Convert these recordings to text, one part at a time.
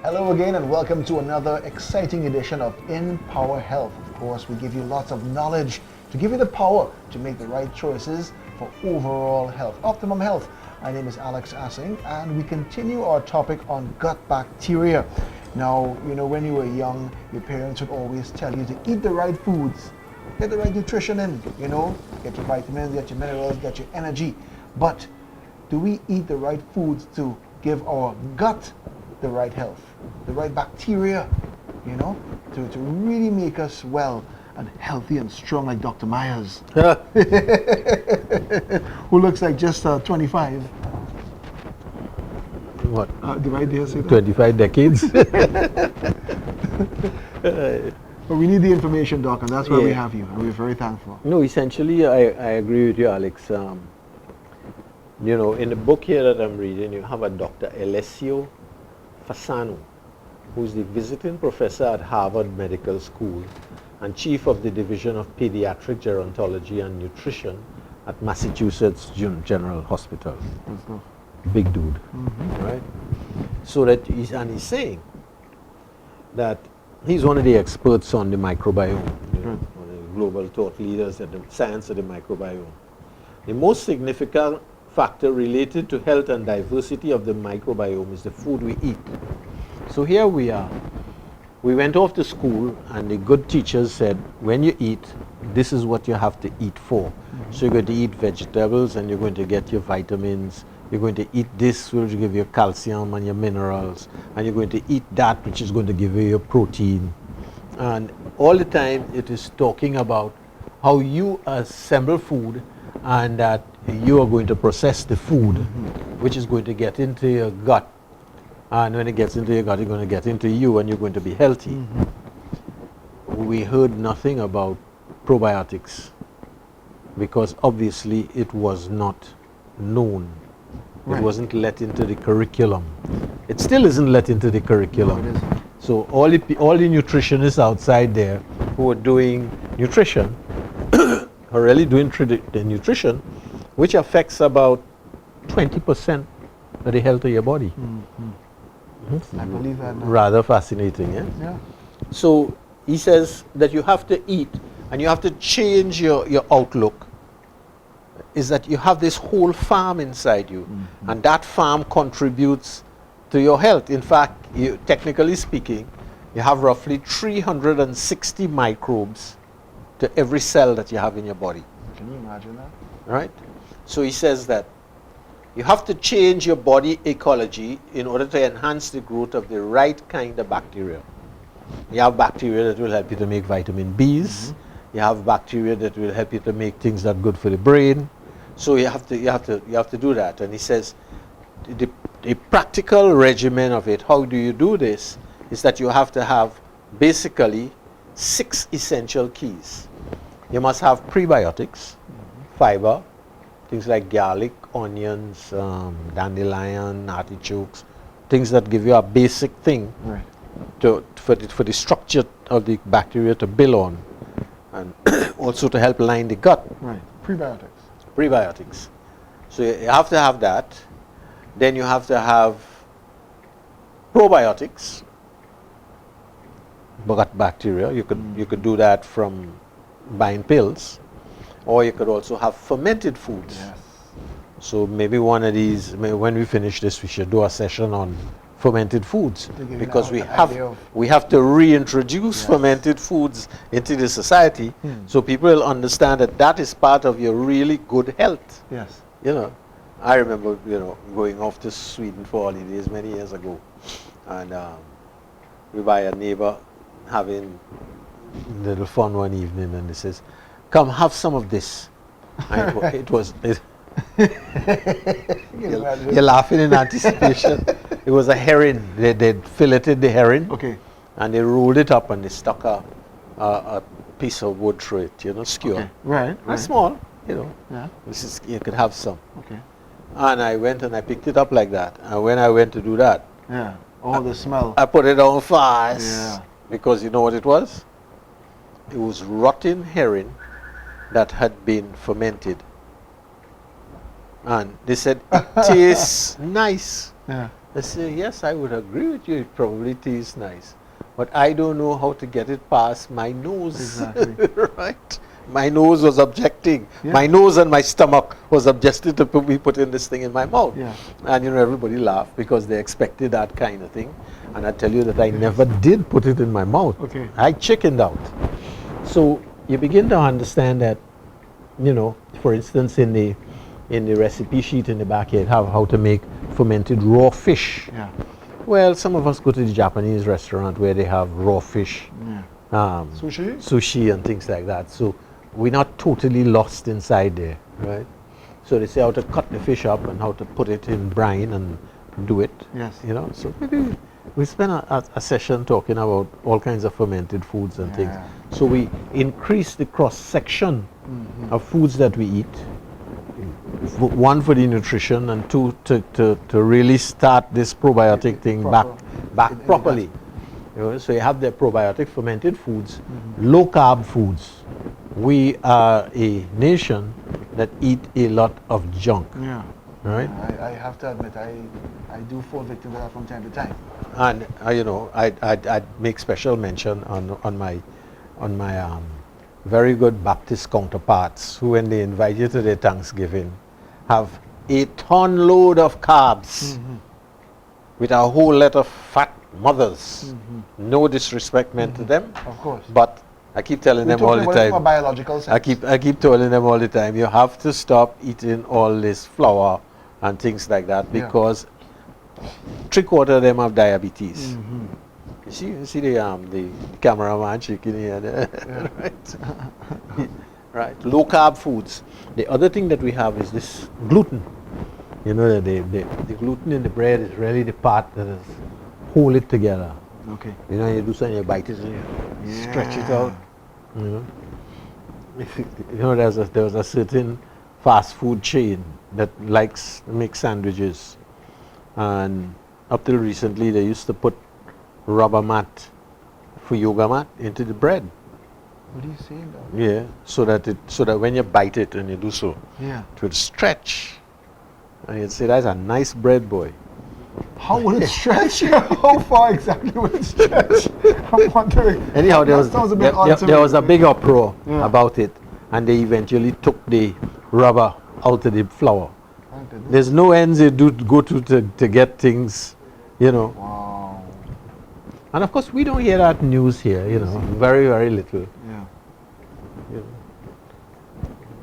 Hello again and welcome to another exciting edition of In Power Health. Of course, we give you lots of knowledge to give you the power to make the right choices for overall health, optimum health. My name is Alex Assing and we continue our topic on gut bacteria. Now, when you were young, your parents would always tell you to eat the right foods, get the right nutrition in, get your vitamins, get your minerals, get your energy. But do we eat the right foods to give our gut the right health, the right bacteria, to really make us well and healthy and strong like Dr. Myers, who looks like just 25. What? Did I dare say that? 25 decades? But we need the information, Doc, and that's why we have you, and we're very thankful. No, essentially, I agree with you, Alex. In the book here that I'm reading, you have a Dr. Alessio Fasano, who's the visiting professor at Harvard Medical School and chief of the Division of Pediatric Gerontology and Nutrition at Massachusetts General Hospital. Big dude, right? So that he's saying that he's one of the experts on the microbiome, one of the global thought leaders at the science of the microbiome. The most significant factor related to health and diversity of the microbiome is the food we eat. So here we are. We went off to school and the good teachers said, when you eat, this is what you have to eat for. So you're going to eat vegetables and you're going to get your vitamins. You're going to eat this, which will give you calcium and your minerals. And you're going to eat that, which is going to give you your protein. And all the time it is talking about how you assemble food and that you are going to process the food, which is going to get into your gut. And when it gets into your gut, it's going to get into you and you're going to be healthy. We heard nothing about probiotics because obviously it was not known. It wasn't let into the curriculum. It still isn't let into the curriculum. No, so all the nutritionists outside there who are doing nutrition are really doing the nutrition, which affects about 20% of the health of your body. I believe that now. Rather fascinating, yeah? Yeah. So he says that you have to eat and you have to change your outlook. Is that you have this whole farm inside you, and that farm contributes to your health. In fact, technically speaking, you have roughly 360 microbes to every cell that you have in your body. Can you imagine that? Right? So he says that you have to change your body ecology in order to enhance the growth of the right kind of bacteria. You have bacteria that will help you to make vitamin Bs. You have bacteria that will help you to make things that are good for the brain. So you have to do that. And he says the practical regimen of it, how do you do this, is that you have to have basically 6 essential keys. You must have prebiotics, fiber, things like garlic, onions, dandelion, artichokes, things that give you a basic thing for the structure of the bacteria to build on, and also to help line the gut. Right. Prebiotics. Prebiotics. So you have to have that. Then you have to have probiotics, gut bacteria. You could do that from buying pills, or you could also have fermented foods. Yes. So maybe one of these, when we finish this, we should do a session on fermented foods, because we have to reintroduce fermented foods into the society, so people will understand that is part of your really good health. Yes. I remember going off to Sweden for holidays many years ago, and we by a neighbor having a little fun one evening, and he says, "Come, have some of this." And it was. You're laughing in anticipation. It was a herring. They filleted the herring, and they rolled it up and they stuck a piece of wood through it, skewer. Okay. Right. Not small, Yeah. You could have some. Okay. And I went and I picked it up like that. And when I went to do that, Yeah. Oh, the smell. I put it on fast. Yeah. Because you know what it was? It was rotten herring that had been fermented. And they said, it tastes nice. Yeah. I say, yes, I would agree with you. It probably tastes nice. But I don't know how to get it past my nose. Exactly. Right? My nose was objecting. Yeah. My nose and my stomach was objecting to me putting this thing in my mouth. Yeah. And everybody laughed because they expected that kind of thing. And I tell you that I never did put it in my mouth. Okay. I chickened out. So you begin to understand that, for instance, in the recipe sheet in the back here, how to make fermented raw fish. Yeah. Well, some of us go to the Japanese restaurant where they have raw fish, Yeah. Sushi? sushi and things like that. So we're not totally lost inside there, right? So they say how to cut the fish up and how to put it in brine and do it. Yes. So maybe we spend a session talking about all kinds of fermented foods and things. Yeah. So we increase the cross section of foods that we eat. One, for the nutrition, and two, to really start this probiotic thing back in properly. So you have the probiotic fermented foods, low carb foods. We are a nation that eat a lot of junk, Yeah. right? I have to admit, I do fall victim to that from time to time. And I'd make special mention on my very good Baptist counterparts who, when they invite you to their Thanksgiving, have a ton load of carbs with a whole lot of fat mothers. No disrespect meant to them, Of course. but I keep telling them all the From a time. biological sense. I keep telling them all the time. You have to stop eating all this flour and things like that Yeah. because 3/4 of them have diabetes. You see the cameraman shaking here, right? Right. Low carb foods. The other thing that we have is this gluten. The gluten in the bread is really the part that is hold it together. Okay. You do something, you bite it and you stretch it out. There was a certain fast food chain that likes to make sandwiches, and up till recently they used to put rubber mat for yoga mat into the bread. What are you saying, though? Yeah, so that when you bite it and you do so, Yeah. it would stretch, and you'd say, "That's a nice bread, boy." How will it stretch? How far exactly will it stretch? I'm wondering. Anyhow, there That sounds a bit odd to there me. was a big uproar Yeah. about it, and they eventually took the rubber out of the flour. Thank goodness. There's no ends you do go to get things, Wow. And of course, we don't hear that news here, very, very little. Yeah.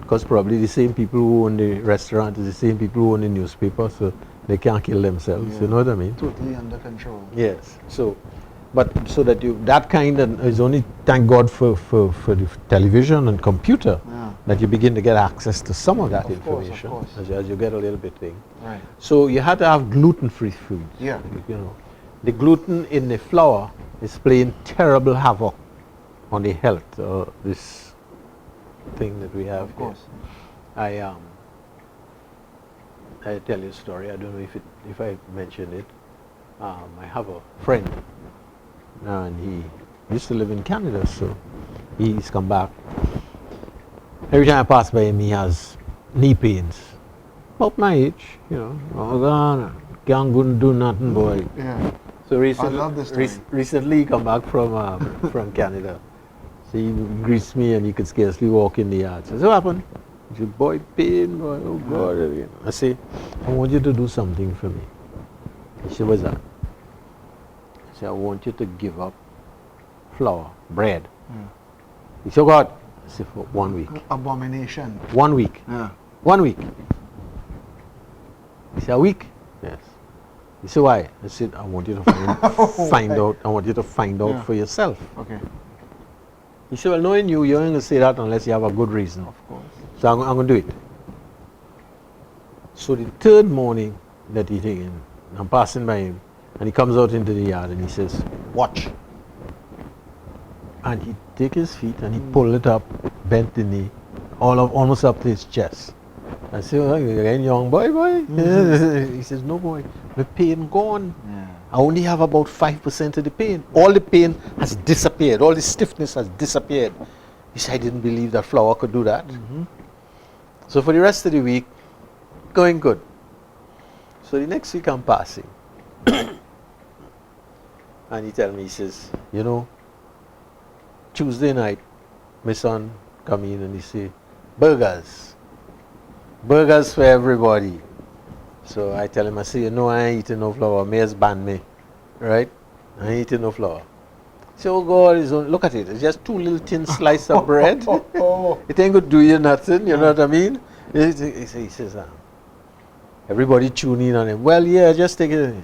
Because probably the same people who own the restaurant is the same people who own the newspaper, so they can't kill themselves. Yeah. You know what I mean? Totally under control. Yes. So that kind is only, thank God for the television and computer, Yeah. that you begin to get access to some of that Of course, of information course. as you get a little bit thing. Right. So you had to have gluten-free foods. Yeah. The gluten in the flour is playing terrible havoc on the health. This thing that we have. Of course. Here. I tell you a story. I don't know if I mentioned it. I have a friend, and he used to live in Canada, so he's come back. Every time I pass by him, he has knee pains. About my age, Oh God, can't go and do nothing, boy. Yeah. So recently, love this story. recently he come back from Canada. So he greets me and he could scarcely walk in the yard. So what happened? He said, boy, pain, boy, oh God. I say, I want you to do something for me. He said, what's that? I said, I want you to give up flour, bread. Yeah. He said, God. I said, for 1 week. Abomination. 1 week. Yeah. 1 week. He said, a week? Yes. He said, why? I said, I want you to find out. I want you to find out Yeah. for yourself. Okay. He said, well, knowing you, you're not going to say that unless you have a good reason. Of course. So I'm going to do it. So the third morning that he taken, I'm passing by him, and he comes out into the yard and he says, watch. And he take his feet and he pull it up, bent the knee, almost up to his chest. I said, oh, you're getting young, boy. He says, no, boy, the pain gone. Yeah. I only have about 5% of the pain. All the pain has disappeared. All the stiffness has disappeared. He said, I didn't believe that flour could do that. So for the rest of the week, going good. So the next week I'm passing. And he tell me, he says, you know, Tuesday night, my son come in and he say, burgers. Burgers for everybody. So I tell him, I say, you know, I ain't eating no flour. Mayor's banned me, right? I ain't eating no flour. So, oh God, look at it. It's just two little thin slices of bread. It ain't going to do you nothing, you know what I mean? He says, everybody tune in on him. Well, yeah, just take it.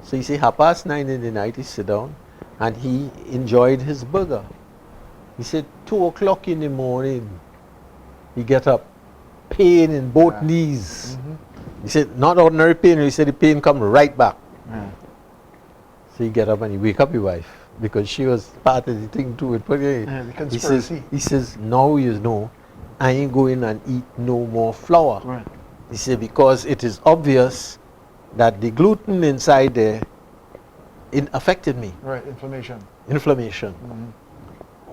So he say, 9:30 in the night, he sit down and he enjoyed his burger. He said, 2 o'clock in the morning, he get up, pain in both knees. He said, not ordinary pain. He said, the pain come right back. So he get up and he wake up his wife because she was part of the thing too. The conspiracy. He says, now you know, I ain't going and eat no more flour. Right. He said, because it is obvious that the gluten inside there affected me. Right, inflammation. Inflammation.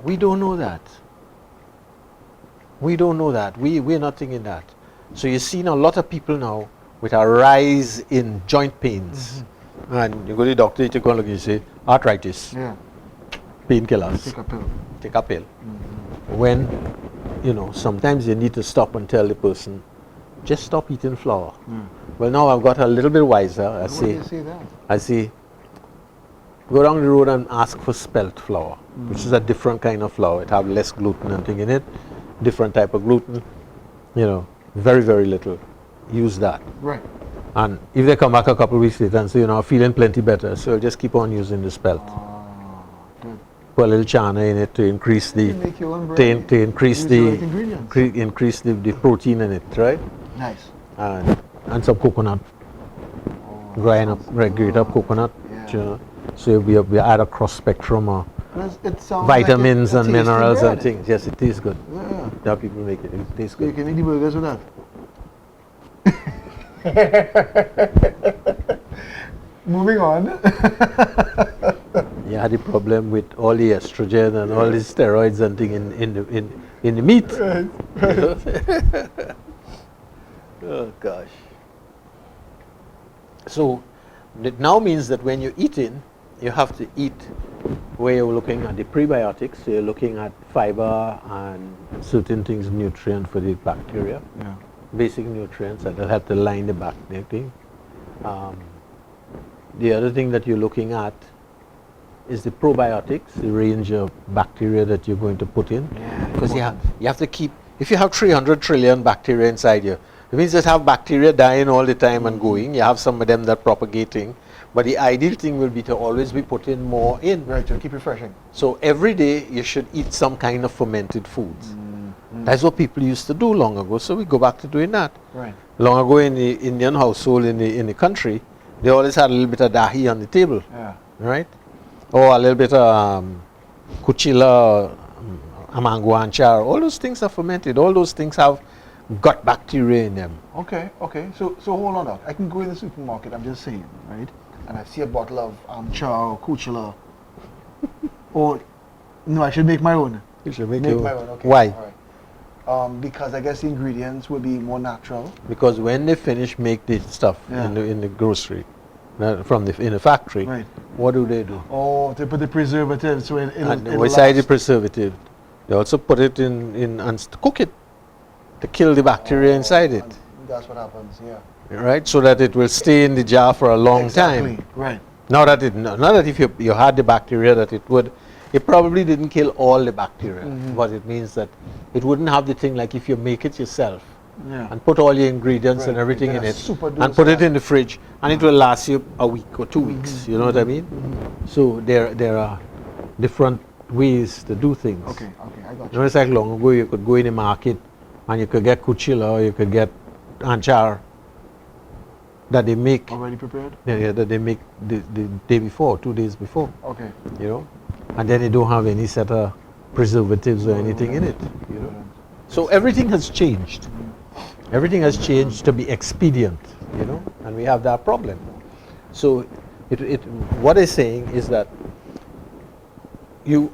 We don't know that. We don't know that. We're not thinking that. So you're seeing a lot of people now with a rise in joint pains. And you go to the doctor, you take one look, you say, arthritis, Yeah. painkillers, Take a pill. take a pill. When, you know, sometimes you need to stop and tell the person, just stop eating flour. Well, now I've got a little bit wiser. Why do you say that? I say, go down the road and ask for spelt flour, which is a different kind of flour. It have less gluten and thing in it, different type of gluten, you know, very, very little. Use that. Right. And if they come back a couple of weeks later and say, you know, I'm feeling plenty better, so just keep on using the spelt. Good. Put a little chana in it to increase the, You make your own bread. to increase Use the, the right ingredients. increase the protein in it, right? Nice. And some coconut, grate up coconut, Yeah. you know. So we add a cross spectrum of It sounds vitamins like and minerals and bread. things. Yes, it tastes good. Yeah. There are people make it. It tastes So you good. can eat the burgers with that. Moving on. You had the problem with all the estrogen and all the steroids and thing in the meat. Oh gosh. So it now means that when you're eating, you have to eat where you're looking at the prebiotics, so you're looking at fiber and certain things, nutrient for the bacteria, Yeah. basic nutrients that will help to line the back thing. The other thing that you're looking at is the probiotics, the range of bacteria that you're going to put in. Yeah, Because you have to keep, if you have 300 trillion bacteria inside you, it means just have bacteria dying all the time and going. You have some of them that propagating. But the ideal thing will be to always be putting more in. Right, to keep refreshing. So every day you should eat some kind of fermented foods. That's what people used to do long ago. So we go back to doing that. Right. Long ago in the Indian household in the country, they always had a little bit of dahi on the table, Yeah. right? Or a little bit of kuchila, amango anchar. All those things are fermented. All those things have gut bacteria in them. Okay, okay. So hold on, Doc. I can go in the supermarket, I'm just saying, right? And I see a bottle of Amchar or Kuchela. Or, no, I should make my own. You should make Make your my own, okay. Why? All right. Because I guess the ingredients will be more natural. Because when they finish make the stuff Yeah. in the grocery, in the factory, Right. what do they do? Oh, they put the preservative, so And it'll beside the last. preservative, they also put it in and cook it to kill the bacteria inside it, And that's what happens, yeah. right? So that it will stay in the jar for a long Exactly, time. right. Not that if you had the bacteria that it would, it probably didn't kill all the bacteria, but it means that it wouldn't have the thing like if you make it yourself Yeah. and put all your ingredients Right, and everything get in a it super and dose put of it that. in the fridge and it will last you a week or 2 weeks, you know what I mean? So there are different ways to do things. Okay, I got You you. know, it's like long ago you could go in the market and you could get kuchila or you could get anchar that they make Already prepared? that they make the day before, 2 days before, Okay. you know, and then they don't have any set of preservatives or anything in it, you know. So everything has changed. Everything has changed to be expedient, you know, and we have that problem. So what it's saying is that you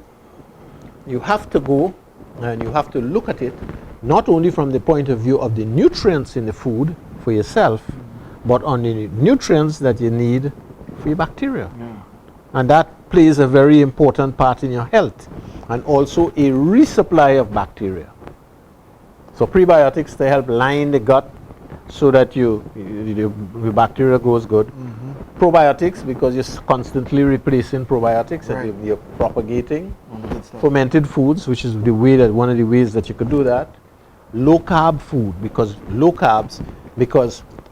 have to go and you have to look at it not only from the point of view of the nutrients in the food for yourself, but on the nutrients that you need for your bacteria. Yeah. And that plays a very important part in your health, and also a resupply of bacteria. So prebiotics, they help line the gut so that your bacteria goes good. Probiotics, because you're constantly replacing probiotics Right. and you're propagating. Good stuff. Fermented foods, which is one of the ways that you could do that. Low carb food, because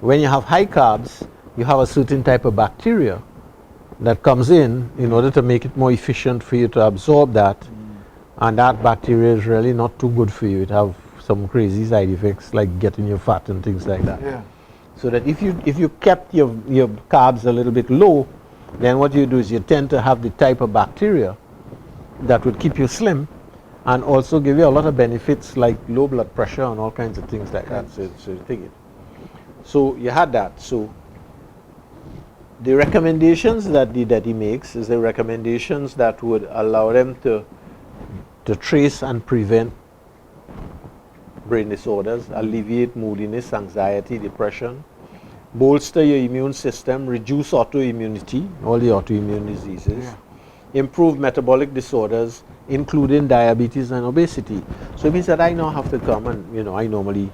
when you have high carbs, you have a certain type of bacteria that comes in order to make it more efficient for you to absorb that. And that bacteria is really not too good for you. It have some crazy side effects like getting you fat and things like that. Yeah. So that if you kept your carbs a little bit low, then what you do is you tend to have the type of bacteria that would keep you slim and also give you a lot of benefits like low blood pressure and all kinds of things like that. So you take it. So you had that. So the recommendations that he makes is the recommendations that would allow them to trace and prevent brain disorders, alleviate moodiness, anxiety, depression, bolster your immune system, reduce autoimmunity, all the autoimmune diseases, improve metabolic disorders, including diabetes and obesity. So it means that I now have to come and, I normally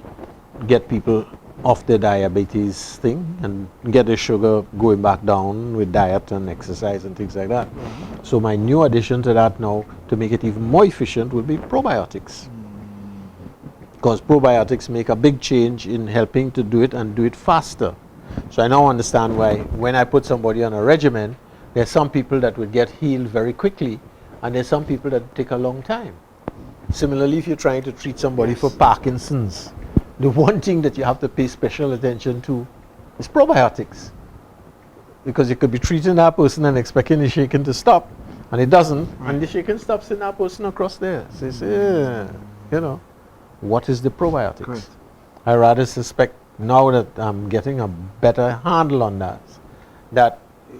get people off the diabetes thing and get the sugar going back down with diet and exercise and things like that. So my new addition to that now, to make it even more efficient, will be probiotics. Because probiotics make a big change in helping to do it and do it faster. So I now understand why when I put somebody on a regimen, there's some people that will get healed very quickly and there's some people that take a long time. Similarly, if you're trying to treat somebody for Parkinson's, the one thing that you have to pay special attention to is probiotics. Because you could be treating that person and expecting the shaking to stop, and it doesn't, and the shaking stops in that person across there. So you say, what is the probiotics? Correct. I rather suspect, now that I'm getting a better handle on that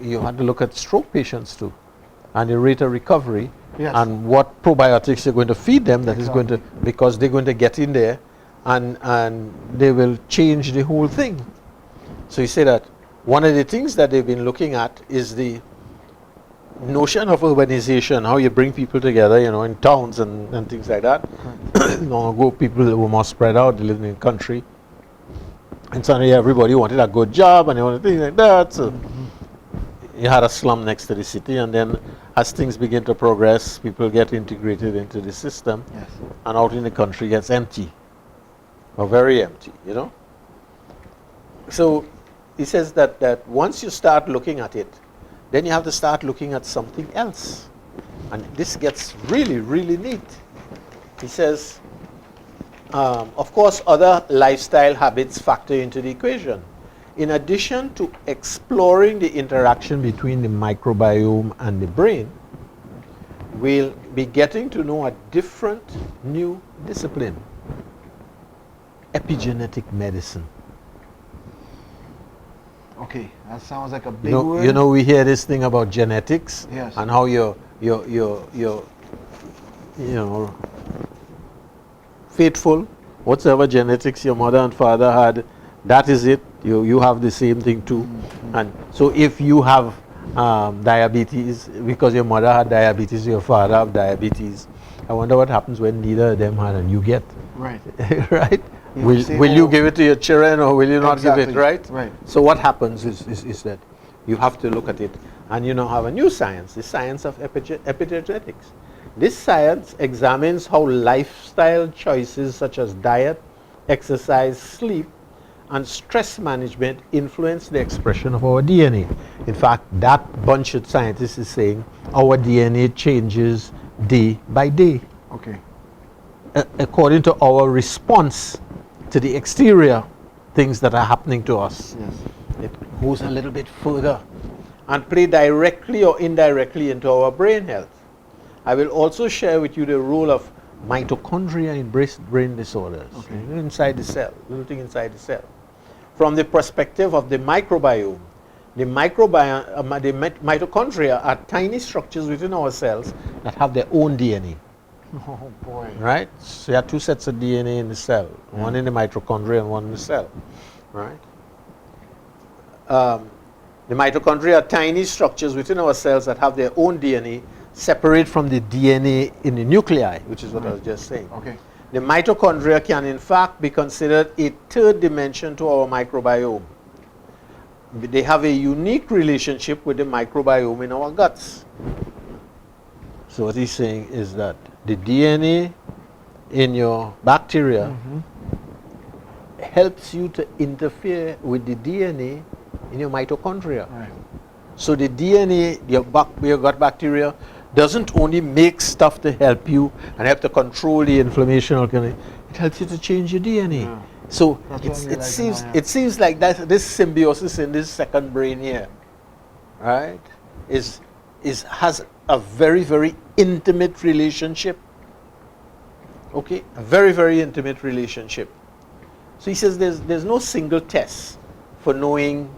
you have to look at stroke patients too, and the rate of recovery, and what probiotics you're going to feed them that is going to, because they're going to get in there and they will change the whole thing. So you say that one of the things that they've been looking at is the notion of urbanization, how you bring people together, in towns and things like that. Long ago, people were more spread out, they lived in the country. And suddenly everybody wanted a good job and they wanted things like that. So you had a slum next to the city, and then as things begin to progress, people get integrated into the system, and out in the country gets empty, or very empty, So he says that once you start looking at it, then you have to start looking at something else. And this gets really, really neat. He says, of course, other lifestyle habits factor into the equation. In addition to exploring the interaction between the microbiome and the brain, we'll be getting to know a different new discipline, epigenetic medicine. Okay, that sounds like a big word. We hear this thing about genetics, and how your faithful, whatever genetics your mother and father had, that is it. You have the same thing too. And so if you have diabetes, because your mother had diabetes, your father had diabetes, I wonder what happens when neither of them had and you get. Right. Right? Will you give it to your children or will you not give it, right? Right. So what happens is that you have to look at it, and you now have a new science, the science of epigenetics. This science examines how lifestyle choices such as diet, exercise, sleep, and stress management influence the expression of our DNA. In fact, that bunch of scientists is saying our DNA changes day by day. Okay. According to our response to the exterior things that are happening to us. It goes a little bit further and play directly or indirectly into our brain health. I will also share with you the role of mitochondria in brain disorders, inside the cell, little thing inside the cell. From the perspective of the microbiome, the mitochondria are tiny structures within our cells that have their own DNA. Oh boy. Right? So you have two sets of DNA in the cell, one in the mitochondria and one in the cell. Right? The mitochondria are tiny structures within our cells that have their own DNA, separate from the DNA in the nuclei, which is what I was just saying. Okay. The mitochondria can in fact be considered a third dimension to our microbiome. They have a unique relationship with the microbiome in our guts. So what he's saying is that the DNA in your bacteria helps you to interfere with the DNA in your mitochondria. Right. So the DNA, your gut bacteria, doesn't only make stuff to help you and help to control the inflammation, it helps you to change your DNA. Yeah. So That's what it seems like that this symbiosis in this second brain here, right, has a very, very intimate relationship. Okay, a very, very intimate relationship. So he says there's no single test for knowing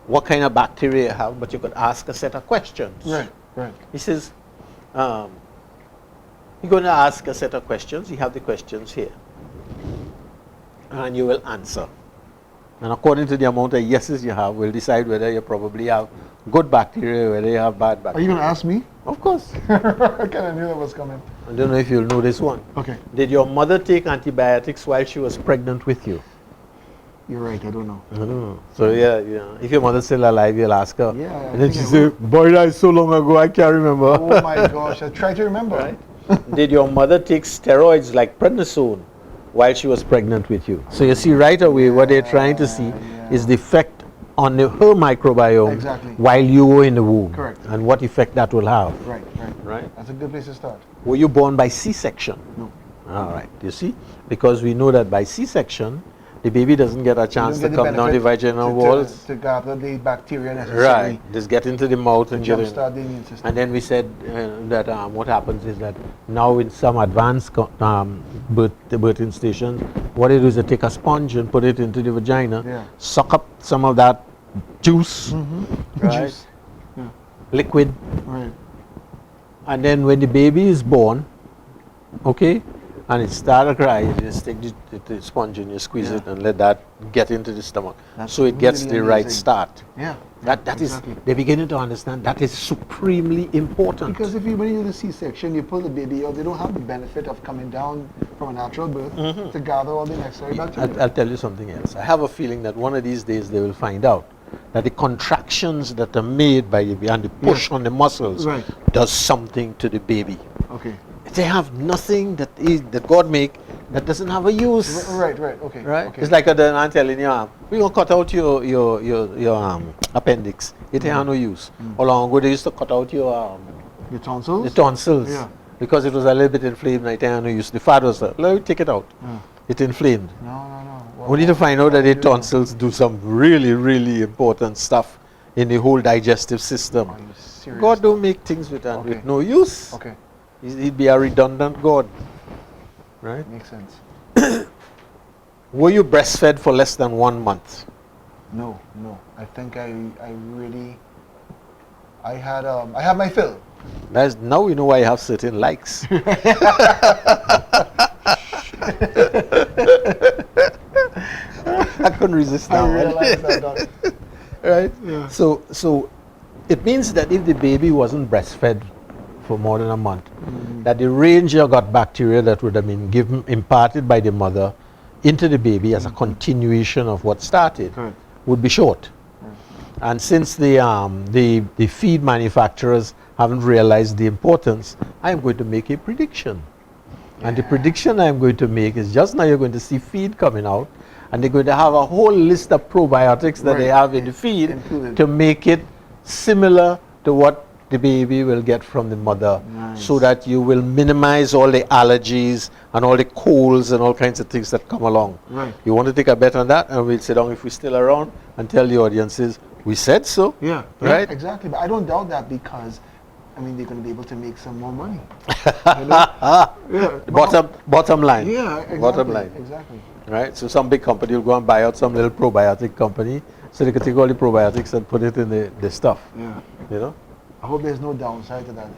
what kind of bacteria you have, but you could ask a set of questions. Right. Right. He says, you're going to ask a set of questions. You have the questions here. And you will answer. And according to the amount of yeses you have, we'll decide whether you probably have good bacteria or whether you have bad Are bacteria. you going to ask me? Of course. I kind of knew that was coming. I don't know if you'll know this one. Okay. Did your mother take antibiotics while she was pregnant with you? You're right. I don't know. I don't know. So yeah, if your mother's still alive, you'll ask her. Yeah, And then I she think I say, boy, that's so long ago, I can't remember. Oh my gosh. I tried to remember. Right? Did your mother take steroids like prednisone while she was pregnant with you? So you see right away what they're trying to see is the effect on her microbiome Exactly. while you were in the womb. Correct. And what effect that will have. Right. Right. Right? That's a good place to start. Were you born by C-section? No. All right. You see? Because we know that by C-section, the baby doesn't get a chance to You don't get come the down the benefit vaginal to walls. to gather the bacteria necessary. Right. Just get into the mouth and get in. Jumpstart the immune system. And then we said that what happens is that now in some advanced birthing stations, what they do is they take a sponge and put it into the vagina, Yeah. suck up some of that juice, right? Juice. Yeah. Liquid, Right. and then when the baby is born, okay, and it starts to cry, you just take the sponge and you squeeze Yeah. it and let that get into the stomach, That's so it gets really the right amazing. start. Yeah. That is, exactly. they're beginning to understand that is supremely important. Because if when you do the C-section, you pull the baby out, they don't have the benefit of coming down from a natural birth to gather all the necessary bacteria. I'll tell you something else. I have a feeling that one of these days they will find out that the contractions that are made by the baby and the push on the muscles Right. does something to the baby. Okay. They have nothing that God make that doesn't have a use. Right. Okay. Right? Okay. It's like I'm telling you, we're going to cut out your appendix. It ain't no use. How long ago they used to cut out your Your tonsils? the tonsils. Yeah. Because it was a little bit inflamed. It ain't no use. The father was like, let me take it out. Yeah. It inflamed. No. We need to find out that the Yeah. tonsils do some really, really important stuff in the whole digestive system. Are you serious? God don't make things with Okay. no use. Okay. He'd be a redundant God. Right? Makes sense. Were you breastfed for less than 1 month? No. I think I really I had my fill. Now we know why you have certain likes. I couldn't resist I now. realized that. Right? Yeah. So it means that if the baby wasn't breastfed for more than a month, that the range of gut bacteria that would have been imparted by the mother into the baby as a continuation of what started Correct. would be short. And since the feed manufacturers haven't realized the importance, I'm going to make a prediction. And the prediction I'm going to make is just now you're going to see feed coming out, and they're going to have a whole list of probiotics that they Right. have in the feed Included. to make it similar to what the baby will get from the mother, Nice. so that you will minimize all the allergies and all the colds and all kinds of things that come along. Right. You want to take a bet on that, and we'll sit down if we're still around and tell the audiences, we said so. Yeah. Right? Exactly. But I don't doubt that because they're going to be able to make some more money. You know? Yeah. Bottom line. Yeah, exactly. Bottom line. Exactly. Right? So some big company will go and buy out some little probiotic company, so they can take all the probiotics and put it in the stuff. Yeah. You know? I hope there's no downside to that.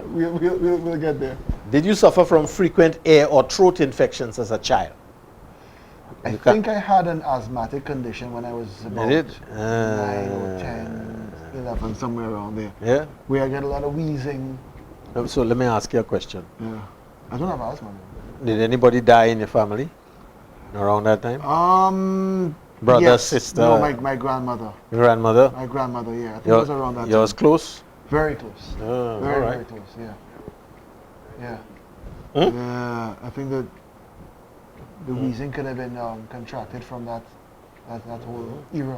We'll get there. Did you suffer from frequent ear or throat infections as a child? I You can't- think I had an asthmatic condition when I was about Did it? 9 or 10, 11, somewhere around there, Yeah. where I get a lot of wheezing. So let me ask you a question. Yeah. I don't have asthma. Did anybody die in your family around that time? Brother, Yes. sister? No, my grandmother. Grandmother? My grandmother, yeah. I think it was around that yours time. close? Very close. Oh, Very, all right. very close, yeah. Yeah. Hmm? Yeah, I think that the wheezing could have been contracted from that whole era.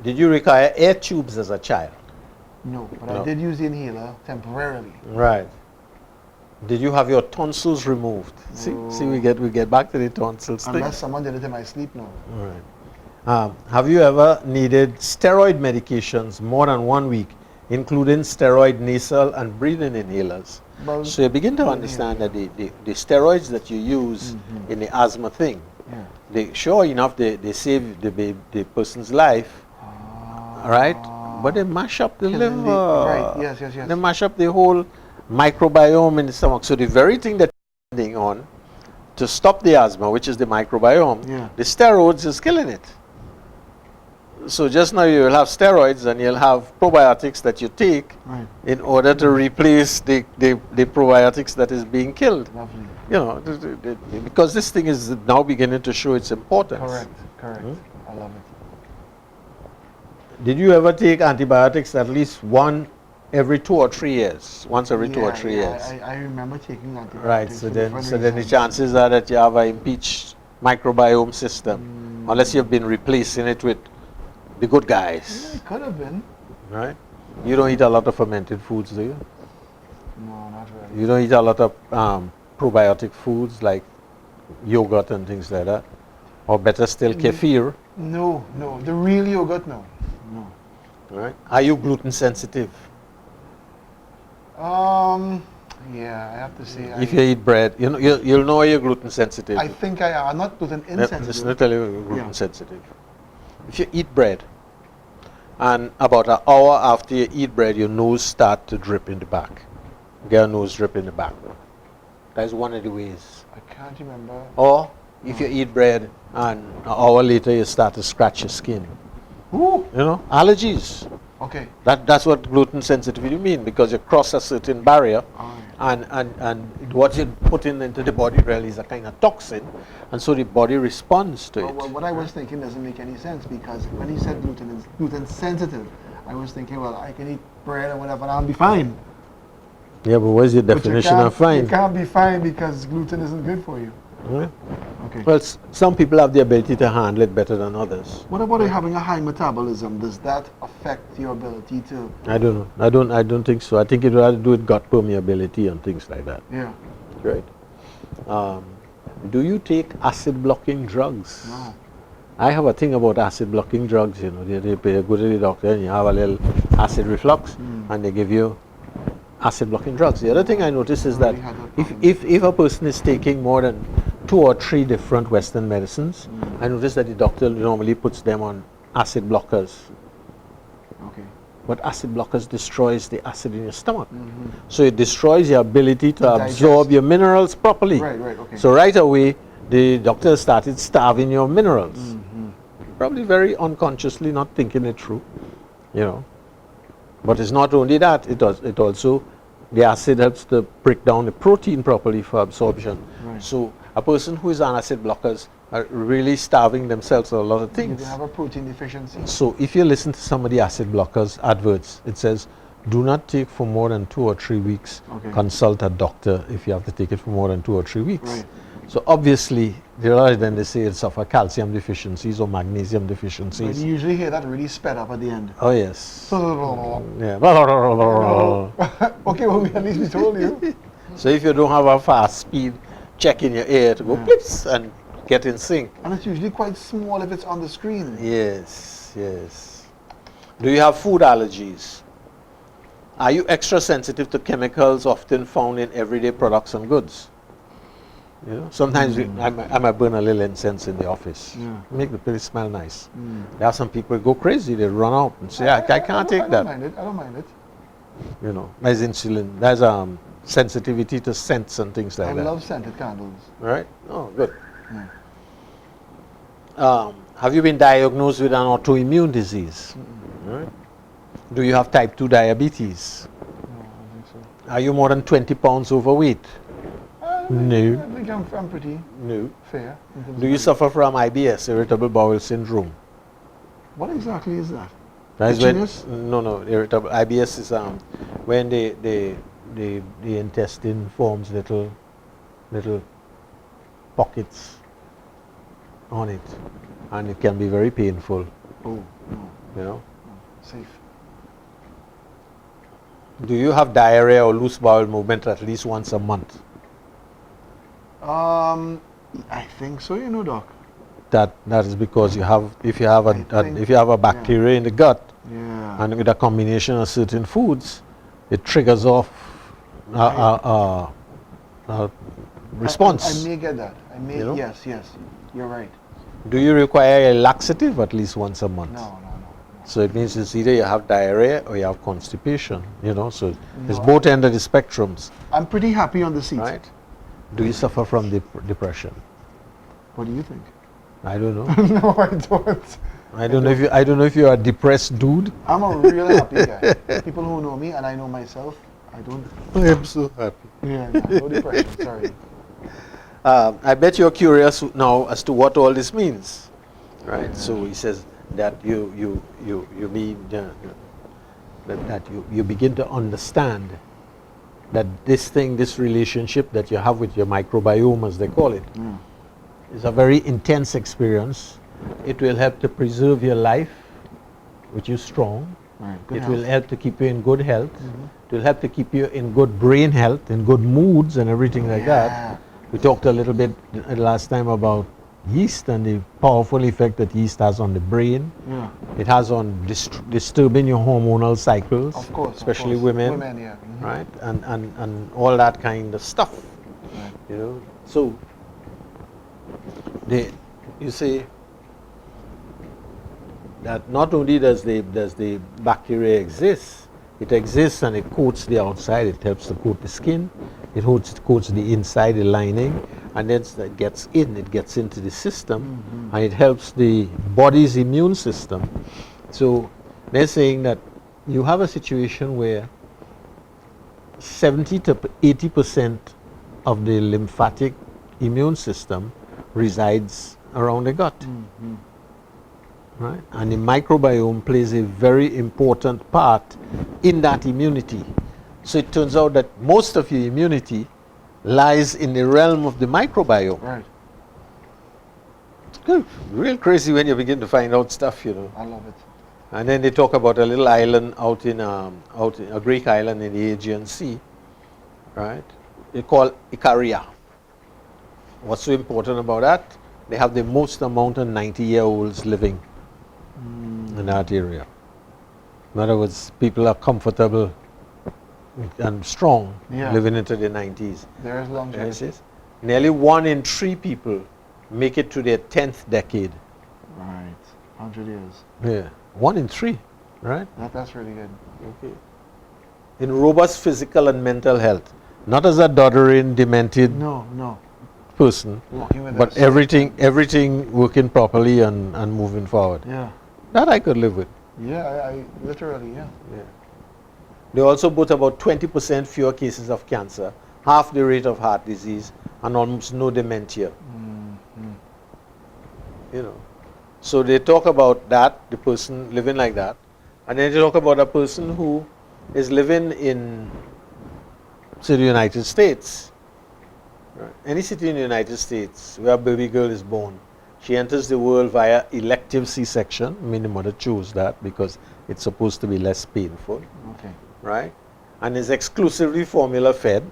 Did you require air tubes as a child? No, but No. I did use the inhaler temporarily. Right. Did you have your tonsils removed? See, we get back to the tonsils thing. Unless someone did it in my sleep, no. All right. Have you ever needed steroid medications more than 1 week, including steroid nasal and breathing inhalers? Well, So you begin to understand that the steroids that you use in the asthma thing, yeah. they sure enough they save the person's life, right? But they mash up the Killing liver. right, yes, yes, yes. They mash up the whole microbiome in the stomach. So the very thing that you're depending on to stop the asthma, which is the microbiome, Yeah. the steroids is killing it. So just now you'll have steroids and you'll have probiotics that you take Right. in order to replace the probiotics that is being killed. Lovely. You know, because this thing is now beginning to show its importance. Correct, correct. I love it. Did you ever take antibiotics at least every 2 or 3 years? Once every 2 or 3 years. I remember taking antibiotics. Right, so for then different the reasons. chances are that you have an impeached microbiome system, unless you've been replacing it with the good guys, Yeah, it could have been. right? You don't eat a lot of fermented foods, do you? No, not really. You don't eat a lot of probiotic foods like yogurt and things like that? Or better still, kefir, No, no. The real yogurt, no. No. right? Are you gluten sensitive? Yeah, I have to say. If you eat bread, you'll know you're gluten sensitive. I think I am not gluten Listen, let insensitive. me tell you, you're gluten Yeah. sensitive. If you eat bread, and about an hour after you eat bread, your nose start to drip in the back. Get a nose drip in the back. That is one of the ways. I can't remember. Or if you eat bread and an hour later you start to scratch your skin. Ooh. You know, allergies. Okay. That's what gluten sensitivity mean, because you cross a certain barrier, Alright. and what you put into the body really is a kind of toxin, and so the body responds to it. Well, what I was thinking doesn't make any sense, because when he said gluten sensitive, I was thinking, well, I can eat bread and whatever and I'll be fine. Yeah, but what's your But definition of fine? You can't be fine because gluten isn't good for you. Right? Okay. Well, some people have the ability to handle it better than others. What about having a high metabolism? Does that affect your ability to? I don't know. I don't think so. I think it will have to do with gut permeability and things like that. Yeah. Right. Do you take acid blocking drugs? No. I have a thing about acid blocking drugs. You know, they go to the doctor and you have a little acid reflux, and they give you acid blocking drugs. The other thing I noticed is that Already had that problem. if a person is taking more than 2 or 3 different Western medicines, I notice that the doctor normally puts them on acid blockers. Okay. But acid blockers destroys the acid in your stomach. So it destroys your ability to absorb digest. your minerals properly. Right, right, okay. So right away, the doctor started starving your minerals. Probably very unconsciously, not thinking it through, you know. But it's not only that, it also, the acid helps to break down the protein properly for absorption. Right. So a person who is on acid blockers are really starving themselves of a lot of You things. can have a protein deficiency. So if you listen to some of the acid blockers adverts, it says, do not take for more than 2 or 3 weeks. Okay. Consult a doctor if you have to take it for more than 2 or 3 weeks. Right. So obviously, rather than they say it's of a calcium deficiencies or magnesium But deficiencies. you usually hear that really sped up at the end. Oh yes. Okay, Yeah. well, at least we told you. So if you don't have a fast speed check in your ear to go blips and get in sync. And it's usually quite small if it's on the screen. Yes, yes. Do you have food allergies? Are you extra sensitive to chemicals often found in everyday products and goods? You know, sometimes I might burn a little incense in the office. Yeah. Make the place smell nice. There are some people who go crazy, they run out and say, I can't take I that. don't mind it. I don't mind it. You know, there's insulin, there's sensitivity to scents and things like I that. love scented candles. Right? Oh, good. Yeah. Have you been diagnosed with an autoimmune disease? Right? Do you have type 2 diabetes? No, I don't think so. Are you more than 20 pounds overweight? No. I think I'm pretty No. fair. in terms Do of you height. suffer from IBS, irritable bowel syndrome? What exactly is that? That is when, Itchiness? no, irritable. IBS is when the intestine forms little pockets on it, and it can be very painful. Oh, no, You know. no. Safe. Do you have diarrhea or loose bowel movement at least once a month? I think so, Doc. That is because you have if you have I think- if you have a bacteria in the gut, Yeah. and with a combination of certain foods, it triggers off a response. I may get that. I may. You know? Yes. You're right. Do you require a laxative at least once a month? No. So it means it's either you have diarrhea or you have constipation. So it's No, both end of the spectrums, I'm pretty happy on the seat. right? Do you suffer from depression? What do you think? I don't know. No, I don't. I don't know if you're a depressed dude. I'm a real happy guy. People who know me and I know myself, I don't. I am so happy. Yeah, no depression. Sorry. I bet you're curious now as to what all this means, right? So he says that you begin to understand that this relationship that you have with your microbiome, as they call it, Yeah. is a very intense experience. It will help to preserve your life, which is strong. Right. It will help to keep you in good health. It will help to keep you in good brain health, in good moods and everything like that. We talked a little bit last time about yeast and the powerful effect that yeast has on the brain. Yeah. It has on disturbing your hormonal cycles, Of course. especially of course. women, Women, yeah. Mhm. right? And all that kind of stuff. Right. So you see that not only does the bacteria exist, it exists and it coats the outside. It helps to coat the skin. It coats the inside, the lining, and then it gets into the system, and it helps the body's immune system. So they're saying that you have a situation where 70 to 80% of the lymphatic immune system resides around the gut. Right? And the microbiome plays a very important part in that immunity. So it turns out that most of your immunity lies in the realm of the microbiome. Right. It's real crazy when you begin to find out stuff, I love it. And then they talk about a little island out in a Greek island in the Aegean Sea, right? They call Icaria. What's so important about that? They have the most amount of 90-year-olds living in that area. In other words, people are comfortable and strong Yeah. living into their 90s. There is longevity. Yes. Nearly 1 in 3 people make it to their 10th decade. Right. 100 years. Yeah, 1 in 3, right? That's really good. Okay. In robust physical and mental health, not as a doddering, demented No. person, Walking with but us. everything working properly and moving forward. Yeah. That I could live with. Yeah, I literally, yeah. Yeah. They also boast about 20% fewer cases of cancer, half the rate of heart disease, and almost no dementia. So they talk about that, the person living like that, and then they talk about a person who is living in, say, the United States. Right? Any city in the United States where a baby girl is born, she enters the world via elective C-section. I mean, the mother chose that because it's supposed to be less painful. Okay. Right? And is exclusively formula fed.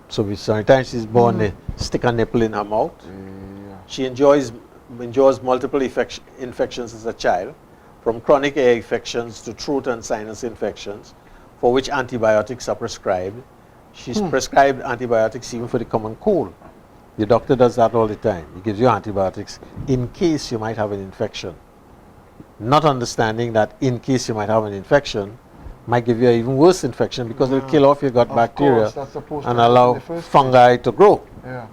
So sometimes she's born, they stick a nipple in her mouth. Yeah. She endures multiple infections as a child, from chronic air infections to throat and sinus infections, for which antibiotics are prescribed. She's prescribed antibiotics even for the common cold. The doctor does that all the time. He gives you antibiotics in case you might have an infection. Not understanding that in case you might have an infection, might give you an even worse infection because it'll kill off your gut Of bacteria course, that's supposed to and happen in allow the first fungi to grow. Yeah.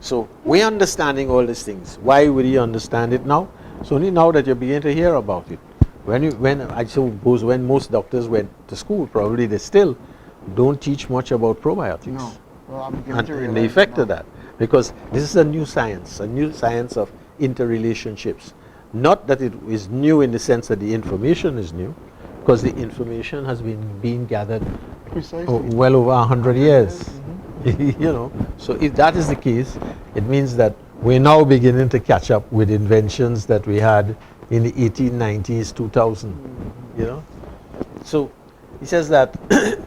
So we're understanding all these things. Why would you understand it now? It's only now that you begin to hear about it. When I suppose when most doctors went to school, probably they still don't teach much about probiotics. No. Well, I'm beginning to And the realize effect now. of that. Because this is a new science of interrelationships. Not that it is new in the sense that the information is new, because the information has been being gathered Precisely. well over 100 years. Mhm. You know, so if that is the case, it means that we're now beginning to catch up with inventions that we had in the 1890s, 2000. You know, so he says that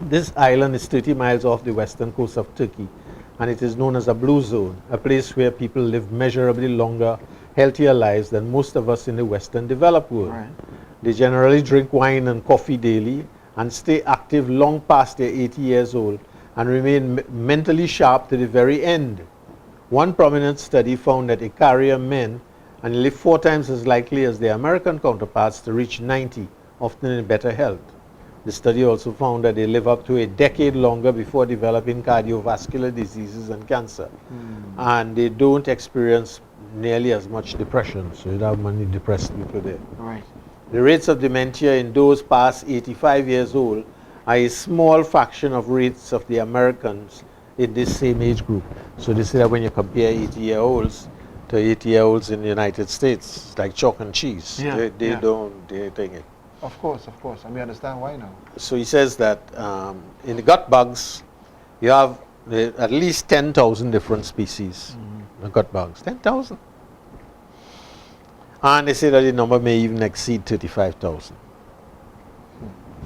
this island is 30 miles off the western coast of Turkey, and it is known as a blue zone, a place where people live measurably longer, healthier lives than most of us in the Western developed world. Right. They generally drink wine and coffee daily and stay active long past their 80 years old and remain mentally sharp to the very end. One prominent study found that Icarian men and live 4 times as likely as their American counterparts to reach 90, often in better health. The study also found that they live up to a decade longer before developing cardiovascular diseases and cancer. And they don't experience nearly as much depression, so you don't have many depressed people there. Right. The rates of dementia in those past 85 years old are a small fraction of rates of the Americans in this same age group. So they say that when you compare 80-year-olds to 80-year-olds in the United States, it's like chalk and cheese. Yeah, They yeah. they think it. Of course, and we understand why now. So he says that in the gut bugs, you have at least 10,000 different species of gut bugs. 10,000. And they say that the number may even exceed 35,000.